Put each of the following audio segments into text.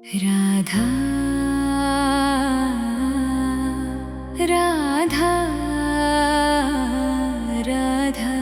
राधा राधा राधा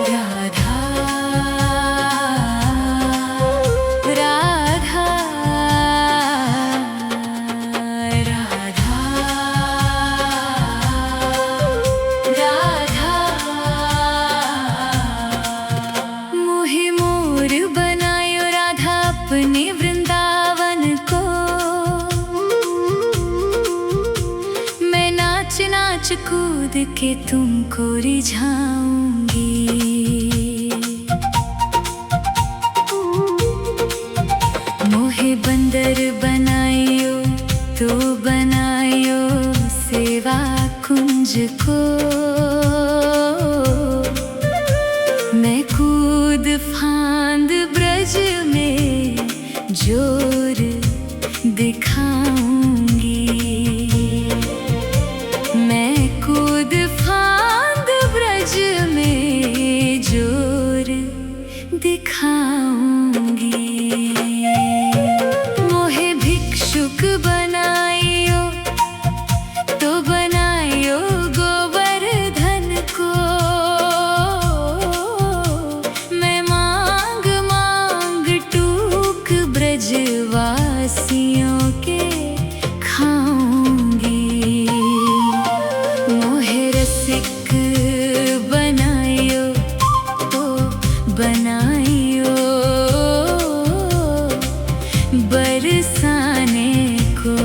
राधा राधा राधा राधा मोहे मोर बनायो राधा अपने वृंदावन को। मैं नाच नाच कूद के तुमको रिझाऊंगी। मोहे बंदर बनायो तो बनायो सेवा कुंज को। मैं कूद फांद ब्रज में जोर दिखाऊंगी। मैं कूद फांद ब्रज में जोर दिखाऊंगी। मोहे भिक्षुक बनायो तो बनायो गोवर्धन को। मैं मांग मांग टूक ब्रजवासियों के खाऊंगी। मोहे रसिक बनायो तो बनायो बरसाने को।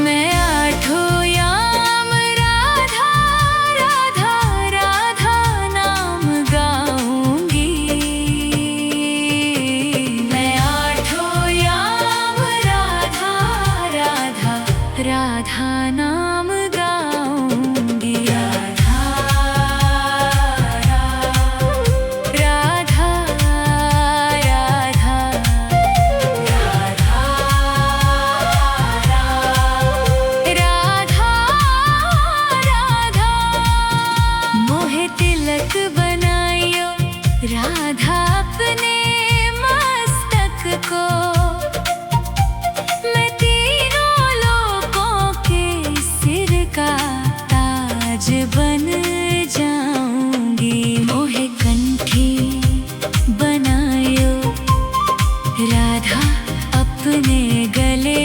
मैं आठों याम राधा राधा राधा नाम गाऊंगी। मैं आठों याम राधा राधा राधा नाम गाऊंगी। राधा राधा राधा राधा राधा मोहे तिलक बनायो राधा अपने मस्तक को। मैं तीनों लोकों के सिर का ताज बन जाऊंगी। मोहे कंठी बनायो राधा अपने गले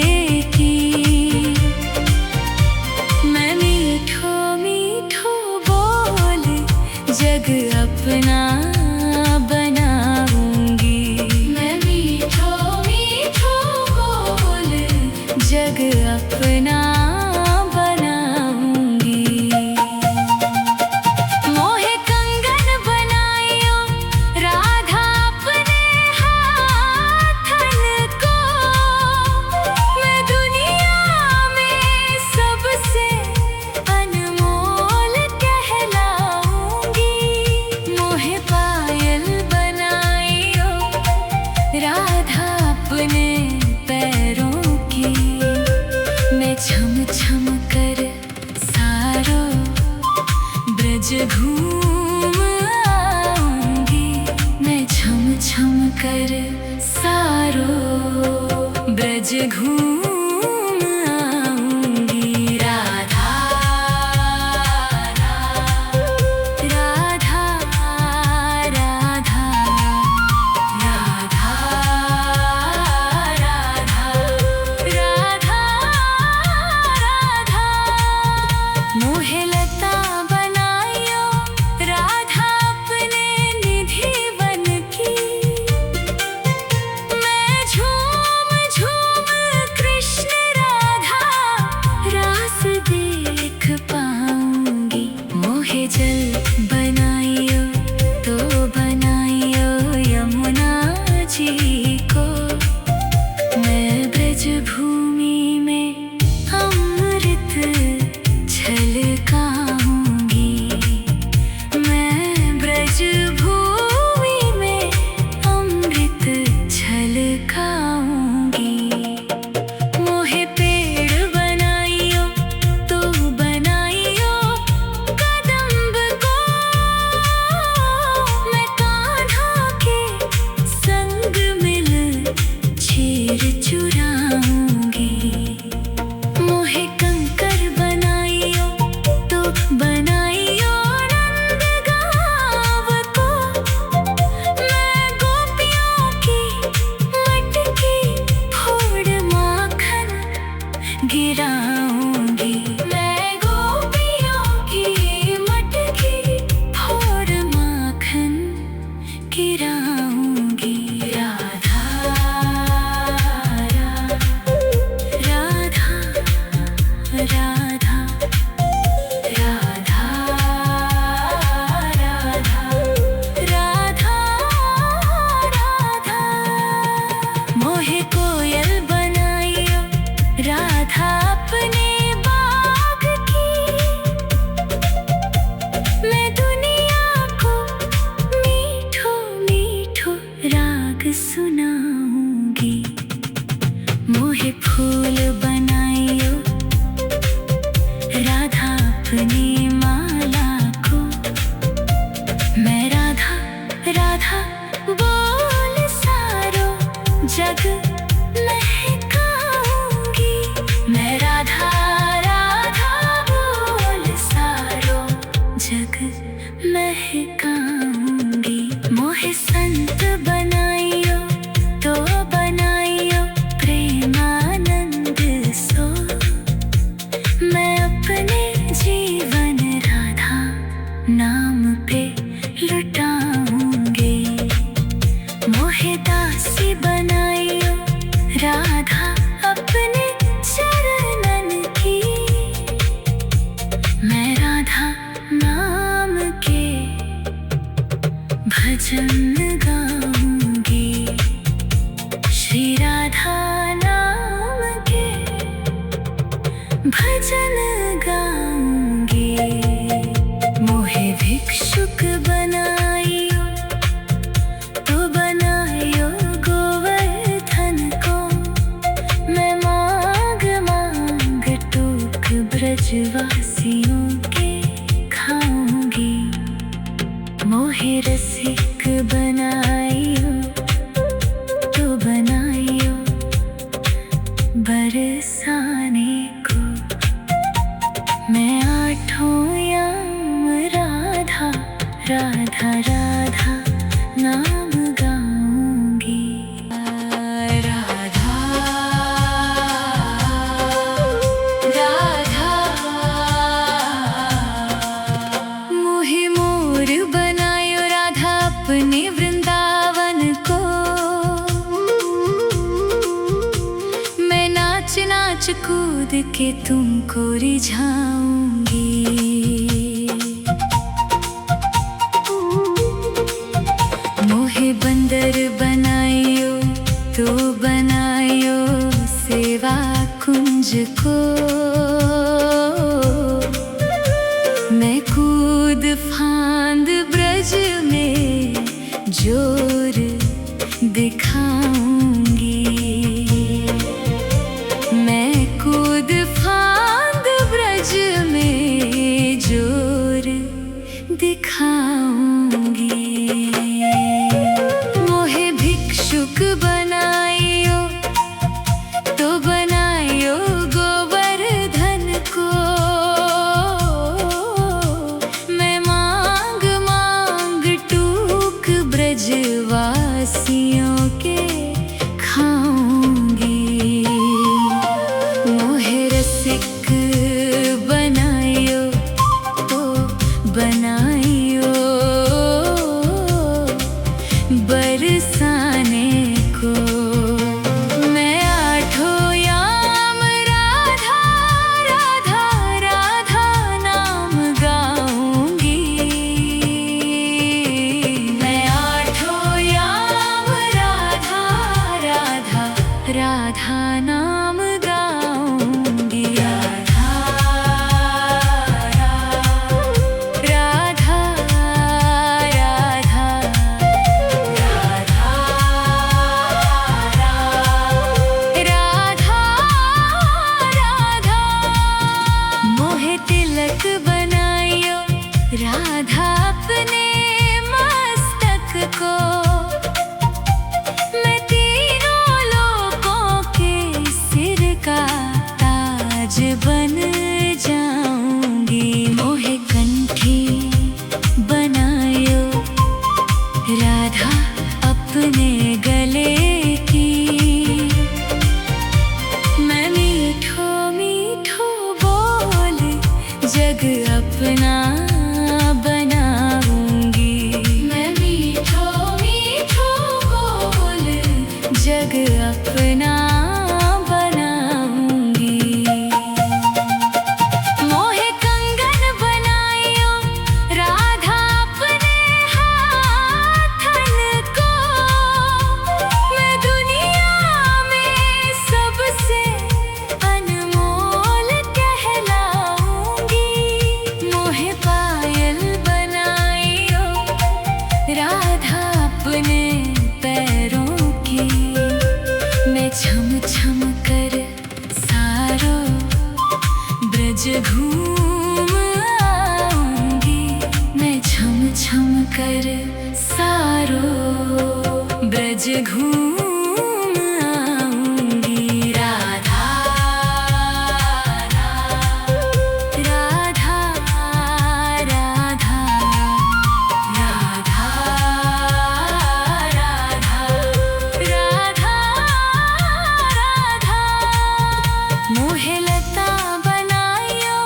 की। मैं मीठो मीठो बोल जग अपना बनाऊंगी। मैं मीठो मीठो बोल जग अपना बनाऊंगी। मोहे कंगन बनायो राधा अपने हाथन को। मैं दुनिया में सबसे अनमोल कहलाऊंगी। मोहे पायल बनायो राधा अपने पैरों की। मैं छम छम कर सारो ब्रज घूम आऊंगी। मैं छम छम कर सारो ब्रज घूम आऊंगी। राधा राधा राधा राधा राधा राधा राधा मोहे लता बनायो राधा अपने निधि बन की। मैं झूम झूम की माला को मैं राधा राधा बोल सारो जग महकाऊंगी। मैं राधा राधा बोल सारो जग महकाऊंगी। मोहे संत बनाइयो तो बनाइयो प्रेमानंद सो। मैं अपने जीवन राधा नाम पे लुटाऊंगी। मोहे दासी बनाइयो राधा अपने चरणन की। मैं राधा नाम के भजन गाऊंगी। श्री राधा नाम के भजन गाऊंगी। मोहे भिक्षुक बनाइयो तो बनाइयो गोवर्धन को। मैं मांग मांग टूक ब्रजवासियों के खाऊंगी। मोहे रसिक बनाइयो तो बनाइयो बरसाने को। मैं आठों याम राधा राधा राधा नाम गाऊंगी। राधा राधा मोहे मोर बनायो राधा अपने वृंदावन को। मैं नाच नाच कूद के तुमको रिझाऊंगी। मोहे बंदर बनाइयो तो बनाइयो सेवा कुंज को। मैं कूद फांद ब्रज में जोर दिखाऊंगी। मैं कूद फांद ब्रज में जोर दिखाऊंगी। मोहे भिक्षुक बनाइयो तो बनाइयो गोवर्धन को। मैं मांग मांग टूक ब्रजवासियों के खाऊंगी। मोहे रसिक बनाइयो तो बनाइयो बरसाने को। मैं आठों याम राधा राधा राधा नाम गाऊंगी। मैं आठों याम राधा राधा राधा नाम गाऊंगी। राधा राधा राधा राधा राधा। मोहे तिलक बनाइयो राधा अपने मस्तक को। मैं तीनों लोकों के सिर का ताज बन जाऊंगी। मोहे कंठी बनाइयो राधा अपने गले की। मैं मीठो मीठो बोल जग अपना बनाऊंगी। मैं मीठो मीठो बोल जग अपना बनाऊंगी। मोहे कंगन बनाइयो राधा अपने हाथन को। मैं दुनिया में सबसे अनमोल कहलाऊंगी। मोहे पा ब्रज घूम आऊंगी। राधा राधा राधा राधा राधा राधा राधा मोहे लता बनायो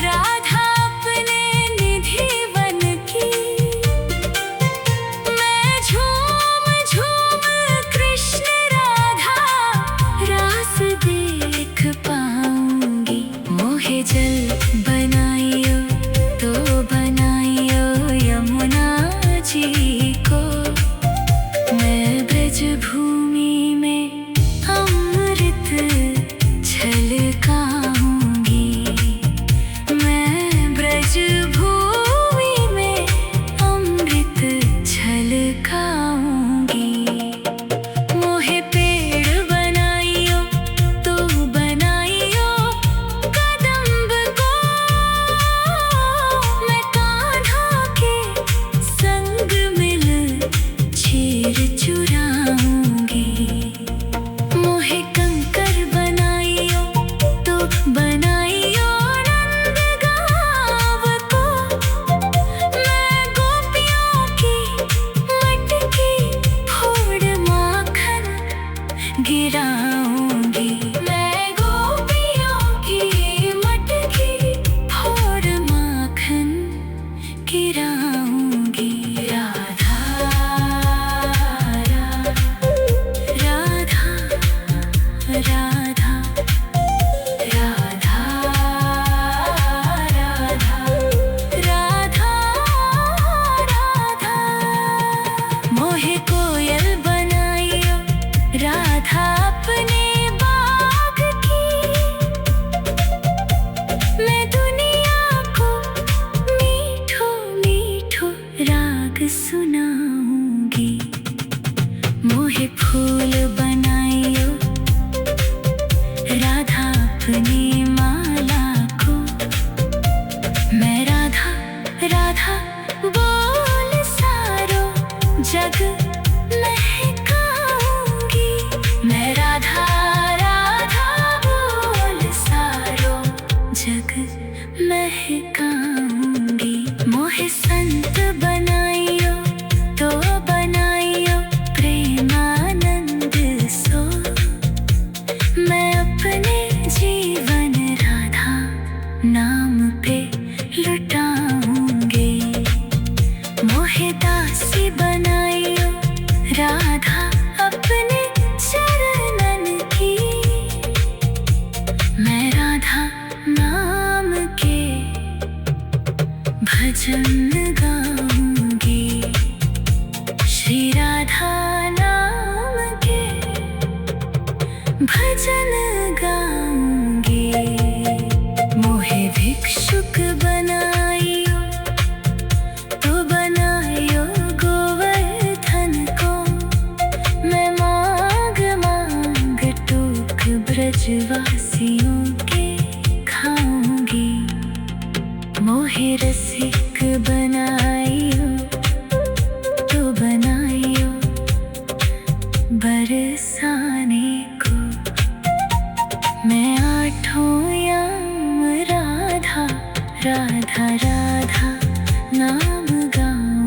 राधा अपने निधि बन की। मैं झूम झूम कृष्ण राधा रास देख पाऊंगी। मोहे जल बनाइयो तो बनाइयो यमुना जी को। मैं ब्रज भूमि में अमृत छलकाऊंगी। मैं ब्रज भूमि में अमृत छलकाऊंगी। मोहे पेड़ बनाइयो तो बनाइयो कदम्ब को। मैं कान्हा के संग मिल चीर चुराऊंगी। मोहे कंकर बनाइयो तो बनाइयो नंदगांव को। मैं गोपियों की मटकी फोड़ माखन गिराऊंगी। मैं गोपियों की मटकी फोड़ माखन गिराऊंगी। राधा राधा राधा राधा राधा राधा मोहे कोयल बनाइयो राधा अपने बाग की। मैं दुनिया को मीठो मीठो राग सुनाऊंगी। मोहे फूल बनाइयो राधा अपनी माला को। मैं राधा राधा बोल सारो जग महकाऊंगी। मैं राधा राधा बोल सारो जग महकाऊंगी। मोहे संत बनाइयो तो बनाइयो प्रेमानंद सो। मैं अपने जीवन राधा नाम पे लुटाऊंगी। मोहे दासी बनाइयो राधा अपने चरणन की। मैं राधा नाम के भजन गाऊंगी। श्री राधा नाम के भजन गाऊंगी। मोहे भिक्षुक बनाइयो तो बनाइयो गोवर्धन को। मैं मांग मांग टूक ब्रजवासियों के खाऊंगी। मोहे रसिक बनाइयो तो बनाइयो बरसाने को। मैं आठों याम राधा राधा राधा नाम गाऊं।